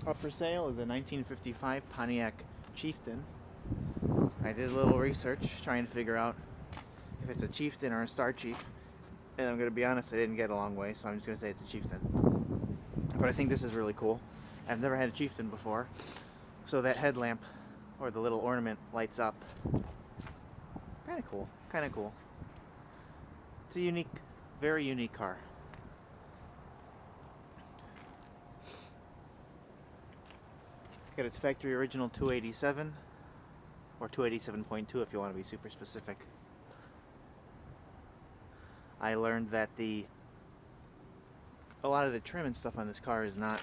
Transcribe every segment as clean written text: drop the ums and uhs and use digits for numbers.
Up for sale is a 1955 Pontiac Chieftan. I did a little research trying to figure out if it's a Chieftain or a Star Chief, and I'm going to be honest, I didn't get a long way, so I'm just going to say it's a Chieftain. But I think this is really cool. I've never had a Chieftain before, so that headlamp or the little ornament lights up. Kind of cool, kind of cool. It's a unique, very unique car. It's got its factory original 287, or 287.2 if you want to be super specific. I learned that a lot of the trim and stuff on this car is not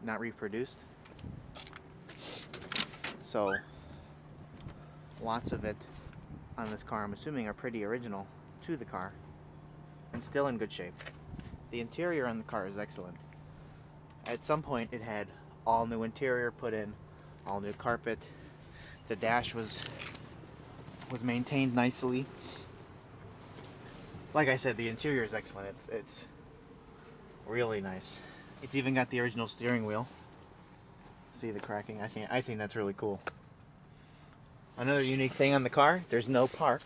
reproduced. So lots of it on this car, I'm assuming, are pretty original to the car and still in good shape. The interior on the car is excellent. At some point it had all new interior put in, all new carpet. The dash was maintained nicely. Like I said, the interior is excellent. It's really nice. It's even got the original steering wheel. See the cracking? I think that's really cool. Another unique thing on the car, there's no park,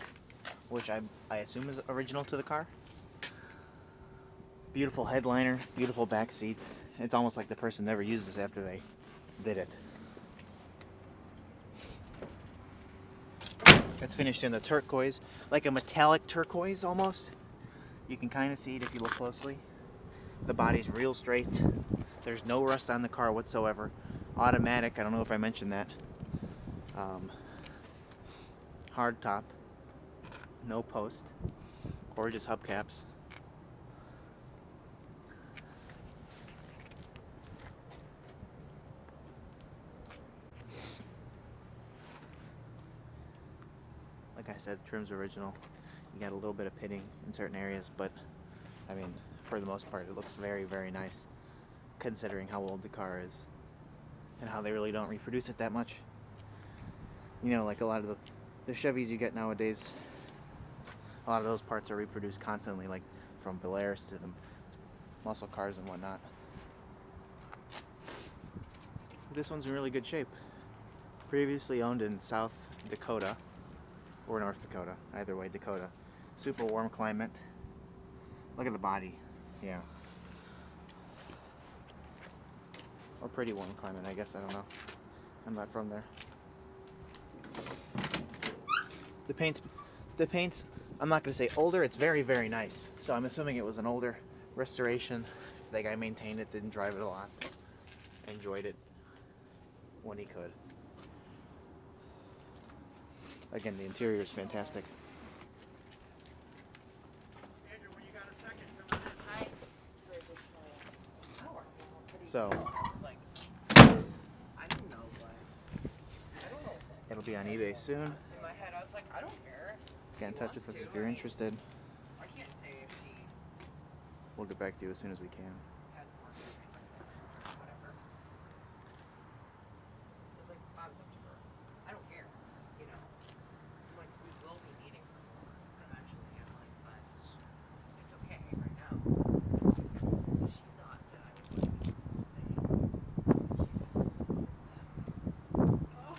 which I assume is original to the car. Beautiful headliner, beautiful back seat. It's almost like the person never used this after they did it. It's finished in the turquoise, like a metallic turquoise almost. You can kind of see it if you look closely. The body's real straight. There's no rust on the car whatsoever. Automatic, I don't know if I mentioned that. Hard top. No post. Gorgeous hubcaps. Like I said, trim's original. You got a little bit of pitting in certain areas, but I mean, for the most part, it looks very, very nice, considering how old the car is and how they really don't reproduce it that much. You know, like a lot of the Chevys you get nowadays, a lot of those parts are reproduced constantly, like from Bel Airs to the muscle cars and whatnot. This one's in really good shape. Previously owned in South Dakota, or North Dakota, either way, Dakota. Super warm climate. Look at the body, yeah. Or pretty warm climate, I guess, I don't know. I'm not from there. The paint's, I'm not gonna say older, it's very, very nice. So I'm assuming it was an older restoration. The guy maintained it, didn't drive it a lot. Enjoyed it when he could. Again, the interior is fantastic. Andrew, when you got a second, come on in. So, I don't know, but I don't know. it'll be on eBay soon. In my head, I was like, I don't care. Get in touch with us if you're interested. I can't say if she We'll get back to you as soon as we can. has more whatever. It was like, Bob's up to her. I don't care, you know. I'm like, we will be needing her more eventually. I'm like, but it's okay right now. So she thought that I would say, oh.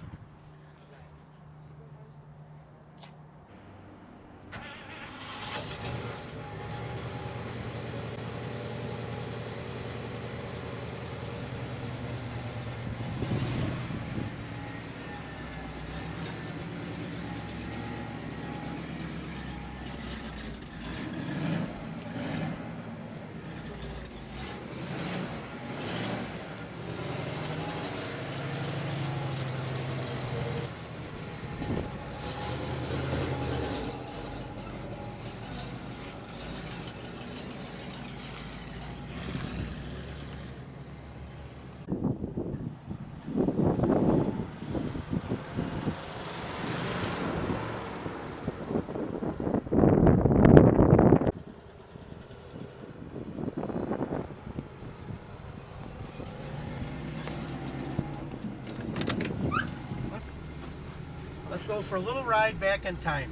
Let's go for a little ride back in time.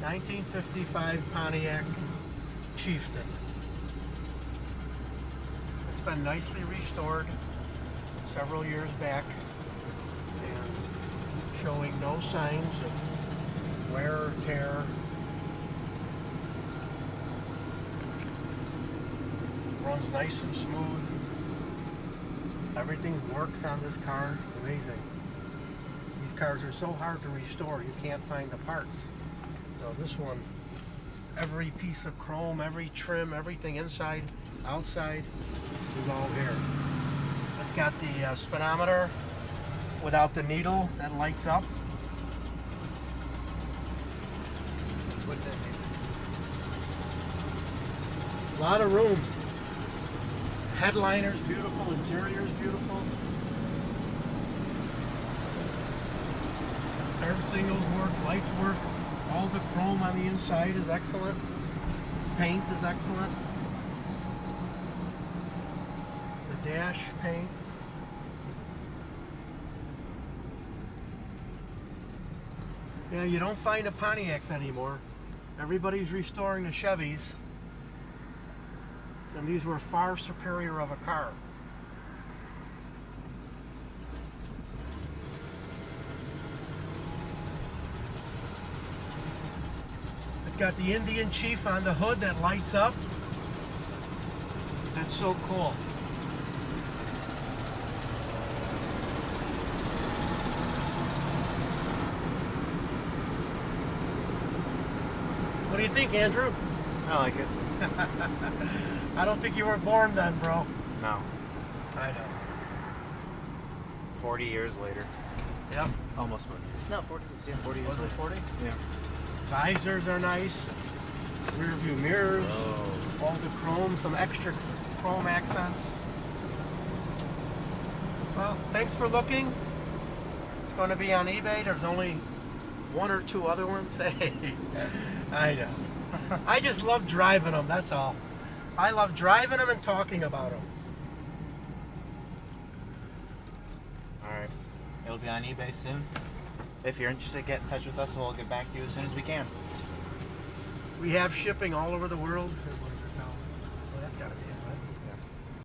1955 Pontiac Chieftan. Let's been nicely restored several years back and showing no signs of wear or tear. Runs nice and smooth. Everything works on this car. It's amazing. These cars are so hard to restore, you can't find the parts. So this one, every piece of chrome, every trim, everything inside, outside is all here. It's got the speedometer without the needle that lights up. What that mean? A lot of room. Headliner's beautiful, interior's beautiful. Turn signals work, lights work. All the chrome on the inside is excellent. Paint is excellent. The dash paint. Yeah, you don't find the Pontiacs anymore. Everybody's restoring the Chevys. And these were far superior of a car. It's got the Indian Chief on the hood that lights up. That's so cool. What do you think, Andrew? I like it. I don't think you were born then, bro. No. I know. 40 years later. Yep. Almost 40. No, 40. Yeah, 40 years Was it later. 40? Yeah. Visors are nice. Rear view mirrors. Oh. All the chrome, some extra chrome accents. Well, thanks for looking. It's going to be on eBay. There's only one or two other ones. Hey, I know. I just love driving them, that's all. I love driving them and talking about them. Alright. It'll be on eBay soon. If you're interested, get in touch with us and we'll get back to you as soon as we can. We have shipping all over the world.